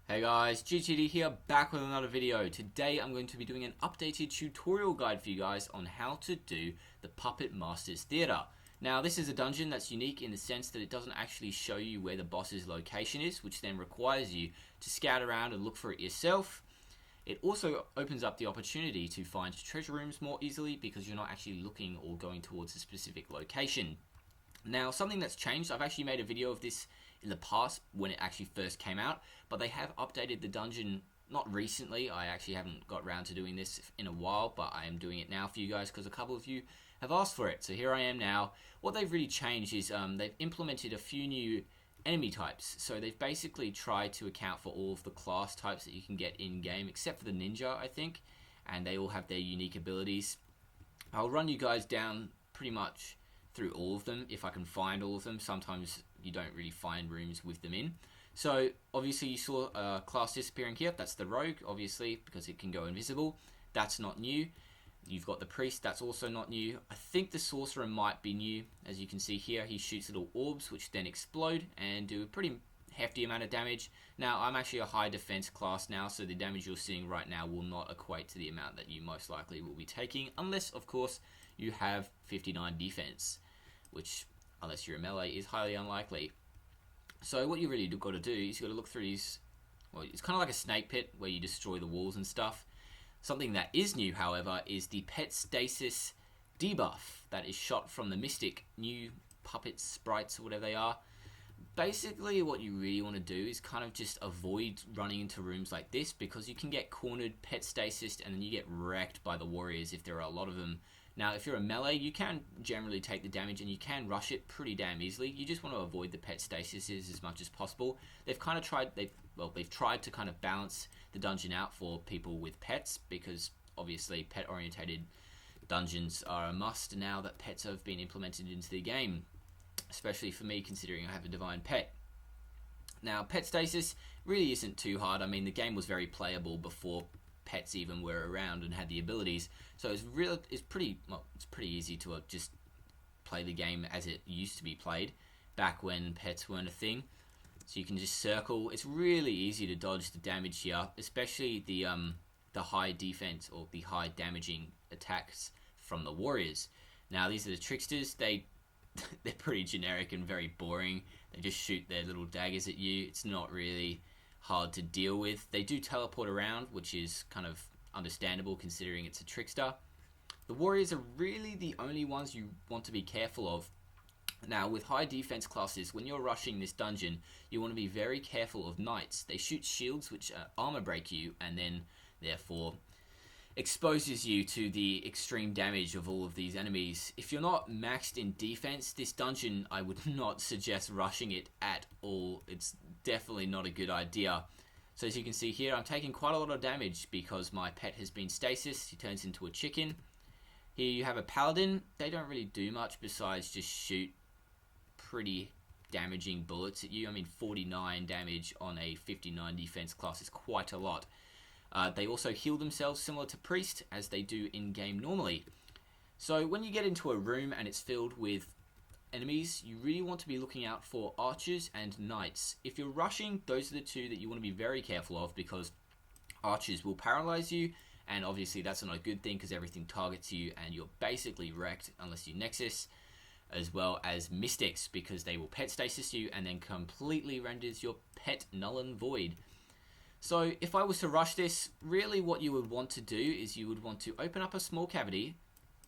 Hey guys, GHZD here, back with another video. Today I'm going to be doing an updated tutorial guide for you guys on how to do the Puppet Master's Theatre. Now this is a dungeon that's unique in the sense that it doesn't actually show you where the boss's location is, which then requires you to scout around and look for it yourself. It also opens up the opportunity to find treasure rooms more easily because you're not actually looking or going towards a specific location. Now, something that's changed, I've actually made a video of this in the past when it actually first came out, but they have updated the dungeon, not recently. I actually haven't got around to doing this in a while, but I am doing it now for you guys because a couple of you have asked for it. So here I am now. What they've really changed is they've implemented a few new enemy types. So they've basically tried to account for all of the class types that you can get in-game, except for the ninja, I think, and they all have their unique abilities. I'll run you guys down pretty much through all of them if I can find all of them. Sometimes you don't really find rooms with them in. So obviously you saw a class disappearing here. That's the rogue, obviously, because it can go invisible. That's not new. You've got the priest, that's also not new. I think the sorcerer might be new. As you can see here, he shoots little orbs which then explode and do a pretty hefty amount of damage. Now I'm actually a high defense class now, so the damage you're seeing right now will not equate to the amount that you most likely will be taking, unless of course you have 59 defense, which, unless you're a melee, is highly unlikely. So what you really got to do is you got to look through these. Well, it's kind of like a snake pit where you destroy the walls and stuff. Something that is new, however, is the pet stasis debuff that is shot from the mystic new puppets, sprites, or whatever they are. Basically, what you really want to do is kind of just avoid running into rooms like this, because you can get cornered, pet stasis, and then you get wrecked by the warriors if there are a lot of them. Now, if you're a melee, you can generally take the damage and you can rush it pretty damn easily. You just want to avoid the pet stasis as much as possible. They've kind of tried, they've tried to kind of balance the dungeon out for people with pets, because obviously pet-orientated dungeons are a must now that pets have been implemented into the game, especially for me considering I have a divine pet. Now, pet stasis really isn't too hard. I mean, the game was very playable before pets even were around and had the abilities, so it's pretty easy to just play the game as it used to be played back when pets weren't a thing. So you can just circle. It's really easy to dodge the damage here, especially the high defense or the high damaging attacks from the warriors. Now these are the tricksters. They're pretty generic and very boring. They just shoot their little daggers at you. It's not really hard to deal with. They do teleport around, which is kind of understandable considering it's a trickster. The warriors are really the only ones you want to be careful of. Now, with high defense classes, when you're rushing this dungeon, you want to be very careful of knights. They shoot shields which armor break you, and then therefore exposes you to the extreme damage of all of these enemies. If you're not maxed in defense, this dungeon, I would not suggest rushing it at all. It's definitely not a good idea. So as you can see here, I'm taking quite a lot of damage because my pet has been stasis. He turns into a chicken. Here you have a paladin. They don't really do much besides just shoot pretty damaging bullets at you. I mean, 49 damage on a 59 defense class is quite a lot. They also heal themselves similar to priest, as they do in-game normally. So when you get into a room and it's filled with enemies, you really want to be looking out for archers and knights. If you're rushing, those are the two that you want to be very careful of, because archers will paralyze you, and obviously that's not a good thing because everything targets you and you're basically wrecked unless you nexus, as well as mystics, because they will pet stasis you and then completely renders your pet null and void. So if I was to rush this, really what you would want to do is you would want to open up a small cavity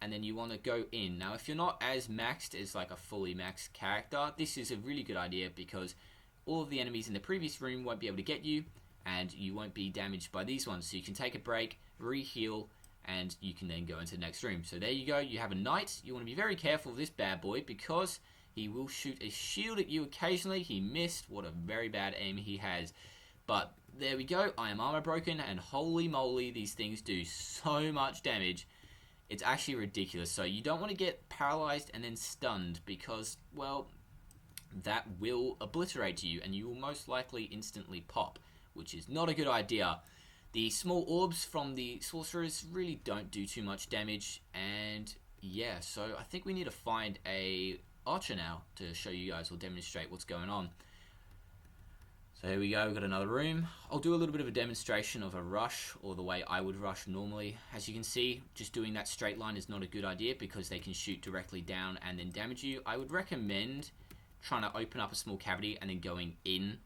and then you want to go in. Now if you're not as maxed as like a fully maxed character, this is a really good idea because all of the enemies in the previous room won't be able to get you and you won't be damaged by these ones. So you can take a break, re-heal, and you can then go into the next room. So there you go, you have a knight. You want to be very careful of this bad boy because he will shoot a shield at you occasionally. He missed. What a very bad aim he has. But there we go, I am armor broken, and holy moly, these things do so much damage. It's actually ridiculous. So you don't want to get paralyzed and then stunned because, well, that will obliterate you and you will most likely instantly pop, which is not a good idea. The small orbs from the sorcerers really don't do too much damage, and yeah, so I think we need to find a archer now to show you guys or demonstrate what's going on. There we go, we've got another room. I'll do a little bit of a demonstration of a rush, or the way I would rush normally. As you can see, just doing that straight line is not a good idea because they can shoot directly down and then damage you. I would recommend trying to open up a small cavity and then going in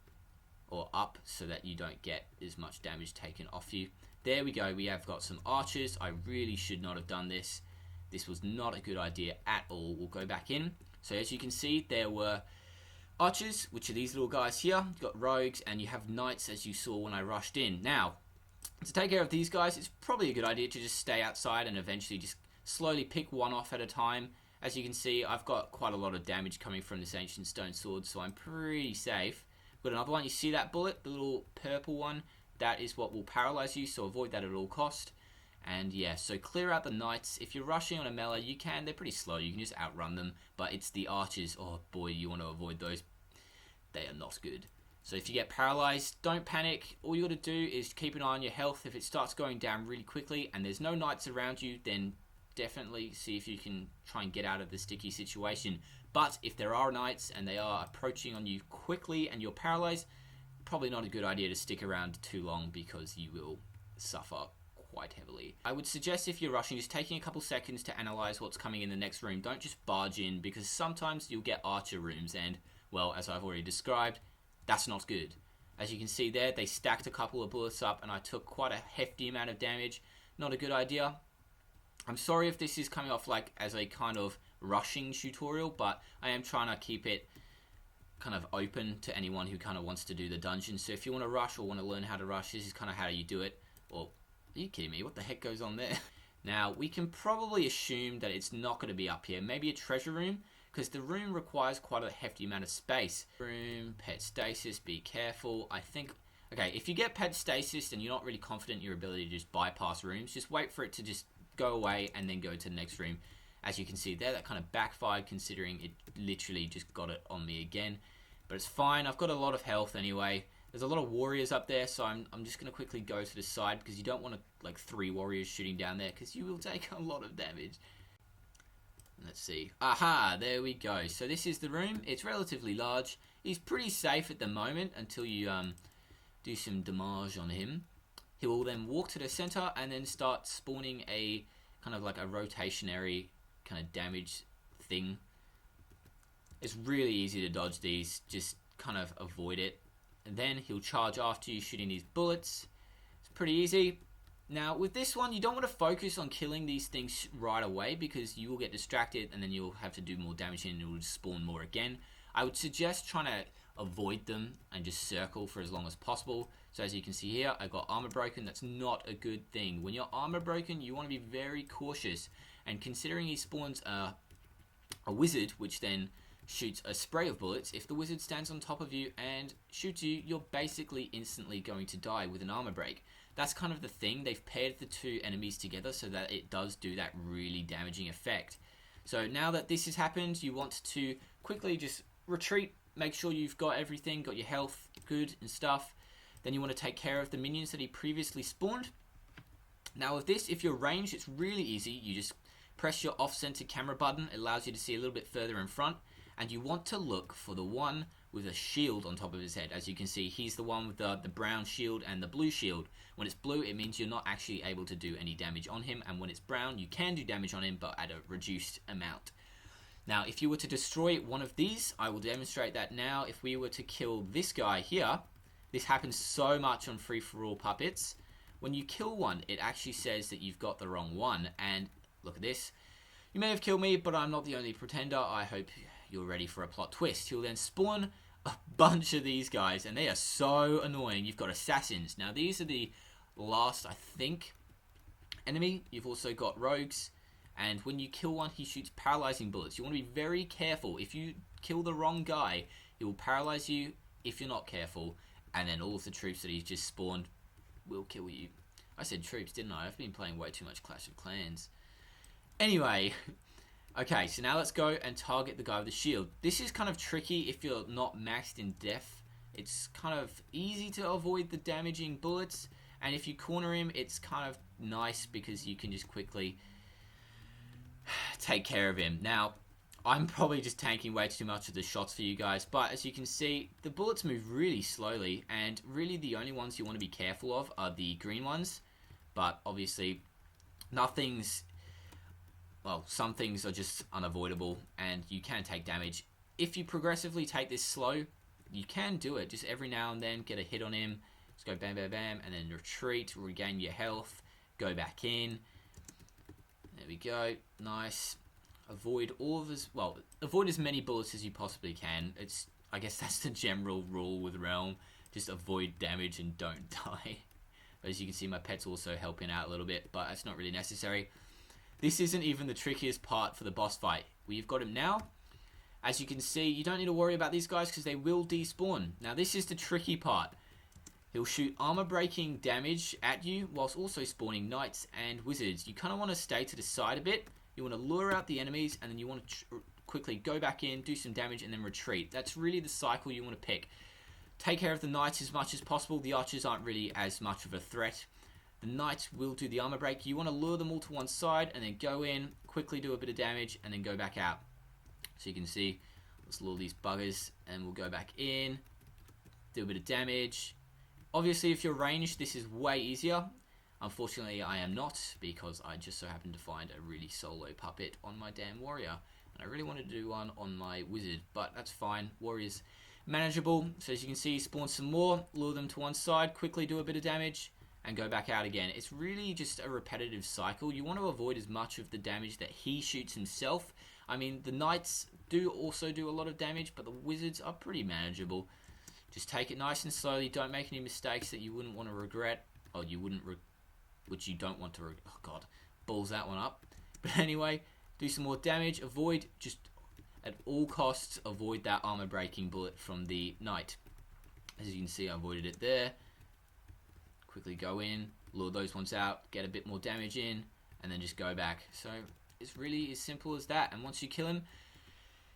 or up so that you don't get as much damage taken off you. There we go, we have got some archers. I really should not have done this. This was not a good idea at all. We'll go back in. So as you can see, there were archers, which are these little guys here. You've got rogues, and you have knights, as you saw when I rushed in. Now, to take care of these guys, it's probably a good idea to just stay outside and eventually just slowly pick one off at a time. As you can see, I've got quite a lot of damage coming from this ancient stone sword, so I'm pretty safe. Got another one. You see that bullet, the little purple one? That is what will paralyze you, so avoid that at all cost. And yeah, so clear out the knights. If you're rushing on a melee, you can. They're pretty slow. You can just outrun them. But it's the archers. Oh boy, you want to avoid those. They are not good. So if you get paralyzed, don't panic. All you got to do is keep an eye on your health. If it starts going down really quickly and there's no knights around you, then definitely see if you can try and get out of the sticky situation. But if there are knights and they are approaching on you quickly and you're paralyzed, probably not a good idea to stick around too long because you will suffer quite heavily. I would suggest if you're rushing, just taking a couple seconds to analyze what's coming in the next room. Don't just barge in, because sometimes you'll get archer rooms and, well, as I've already described, that's not good. As you can see there, they stacked a couple of bullets up and I took quite a hefty amount of damage. Not a good idea. I'm sorry if this is coming off like as a kind of rushing tutorial, but I am trying to keep it kind of open to anyone who kind of wants to do the dungeon. So if you want to rush or want to learn how to rush, this is kind of how you do it. Or, are you kidding me? What the heck goes on there? Now, we can probably assume that it's not going to be up here. Maybe a treasure room, because the room requires quite a hefty amount of space. Room, pet stasis, be careful. I think, okay, if you get pet stasis and you're not really confident in your ability to just bypass rooms, just wait for it to just go away and then go to the next room. As you can see there, that kind of backfired considering it literally just got it on me again. But it's fine, I've got a lot of health anyway. There's a lot of warriors up there, so I'm just going to quickly go to the side because you don't want to, like 3 warriors shooting down there because you will take a lot of damage. Let's see. Aha, there we go. So this is the room. It's relatively large. He's pretty safe at the moment until you do some damage on him. He will then walk to the center and then start spawning a kind of like a rotationary kind of damage thing. It's really easy to dodge these. Just kind of avoid it. And then he'll charge after you shooting these bullets. It's pretty easy. Now with this one, you don't want to focus on killing these things right away because you will get distracted and then you'll have to do more damage and it will spawn more again. I would suggest trying to avoid them and just circle for as long as possible. So as you can see here, I got armor broken. That's not a good thing. When you're armor broken, you want to be very cautious. And considering he spawns a wizard, which then shoots a spray of bullets, if the wizard stands on top of you and shoots you, you're basically instantly going to die with an armor break. That's kind of the thing. They've paired the two enemies together so that it does do that really damaging effect. So now that this has happened, you want to quickly just retreat. Make sure you've got everything, got your health good and stuff. Then you want to take care of the minions that he previously spawned. Now with this, if you're ranged, it's really easy. You just press your off-center camera button. It allows you to see a little bit further in front. And you want to look for the one with a shield on top of his head. As you can see, he's the one with the brown shield and the blue shield. When it's blue, it means you're not actually able to do any damage on him. And when it's brown, you can do damage on him, but at a reduced amount. Now, if you were to destroy one of these, I will demonstrate that now. If we were to kill this guy here, this happens so much on free-for-all puppets. When you kill one, it actually says that you've got the wrong one. And look at this. You may have killed me, but I'm not the only pretender. I hope you're ready for a plot twist. He'll then spawn a bunch of these guys, and they are so annoying. You've got assassins. Now, these are the last, I think, enemy. You've also got rogues, and when you kill one, he shoots paralyzing bullets. You want to be very careful. If you kill the wrong guy, he will paralyze you if you're not careful, and then all of the troops that he's just spawned will kill you. I said troops, didn't I? I've been playing way too much Clash of Clans. Anyway, okay, so now let's go and target the guy with the shield. This is kind of tricky if you're not maxed in death. It's kind of easy to avoid the damaging bullets, and if you corner him, it's kind of nice because you can just quickly take care of him. Now, I'm probably just tanking way too much of the shots for you guys, but as you can see, the bullets move really slowly, and really the only ones you want to be careful of are the green ones. But obviously, nothing's... well, some things are just unavoidable, and you can take damage. If you progressively take this slow, you can do it. Just every now and then, get a hit on him. Just go bam, bam, bam, and then retreat, regain your health, go back in. There we go. Nice. Avoid all of his... well, avoid as many bullets as you possibly can. I guess that's the general rule with Realm. Just avoid damage and don't die. But as you can see, my pet's also helping out a little bit, but that's not really necessary. This isn't even the trickiest part for the boss fight. We've got him now. As you can see, you don't need to worry about these guys because they will despawn. Now, this is the tricky part. He'll shoot armor-breaking damage at you whilst also spawning knights and wizards. You kind of want to stay to the side a bit. You want to lure out the enemies, and then you want to quickly go back in, do some damage, and then retreat. That's really the cycle you want to pick. Take care of the knights as much as possible. The archers aren't really as much of a threat. The knights will do the armor break. You want to lure them all to one side, and then go in, quickly do a bit of damage, and then go back out. So you can see, let's lure these buggers, and we'll go back in, do a bit of damage. Obviously, if you're ranged, this is way easier. Unfortunately, I am not, because I just so happened to find a really solo puppet on my damn warrior. And I really wanted to do one on my wizard, but that's fine. Warrior's manageable. So as you can see, spawn some more, lure them to one side, quickly do a bit of damage, and go back out again. It's really just a repetitive cycle. You want to avoid as much of the damage that he shoots himself. I mean, the knights do also do a lot of damage, but the wizards are pretty manageable. Just take it nice and slowly. Don't make any mistakes that you wouldn't want to regret, or you wouldn't which you don't want to... oh god, balls that one up. But anyway, do some more damage. Avoid, just at all costs, avoid that armor breaking bullet from the knight. As you can see, I avoided it there. Quickly go in, lure those ones out, get a bit more damage in, and then just go back. So it's really as simple as that. And once you kill him,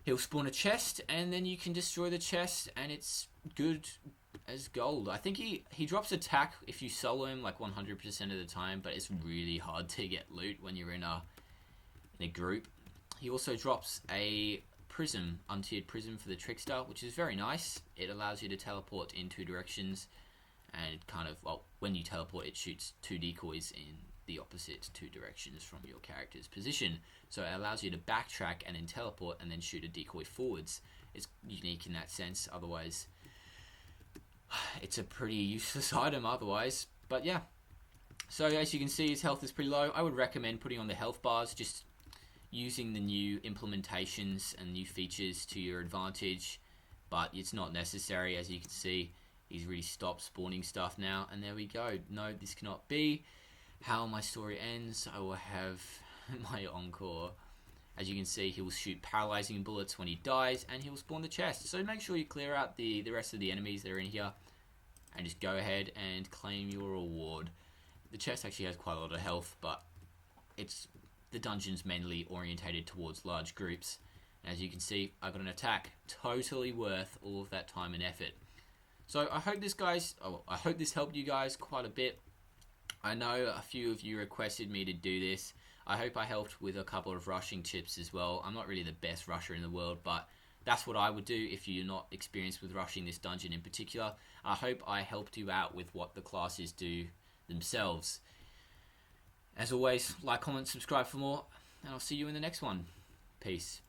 he'll spawn a chest, and then you can destroy the chest, and it's good as gold. I think he drops attack if you solo him like 100% of the time, but it's really hard to get loot when you're in a group. He also drops a prism, untiered prism for the trickster, which is very nice. It allows you to teleport in two directions, and it kind of, well, when you teleport, it shoots two decoys in the opposite two directions from your character's position. So it allows you to backtrack and then teleport and then shoot a decoy forwards. It's unique in that sense. Otherwise, it's a pretty useless item otherwise. But yeah. So as you can see, his health is pretty low. I would recommend putting on the health bars, just using the new implementations and new features to your advantage. But it's not necessary. As you can see, he's really stopped spawning stuff now. And there we go. No, this cannot be. How my story ends, I will have my encore. As you can see, he will shoot paralyzing bullets when he dies, and he will spawn the chest. So make sure you clear out the rest of the enemies that are in here, and just go ahead and claim your reward. The chest actually has quite a lot of health, but the dungeon's mainly orientated towards large groups. And as you can see, I got an attack. Totally worth all of that time and effort. So I hope this helped you guys quite a bit. I know a few of you requested me to do this. I hope I helped with a couple of rushing tips as well. I'm not really the best rusher in the world, but that's what I would do if you're not experienced with rushing this dungeon in particular. I hope I helped you out with what the classes do themselves. As always, like, comment, subscribe for more, and I'll see you in the next one. Peace.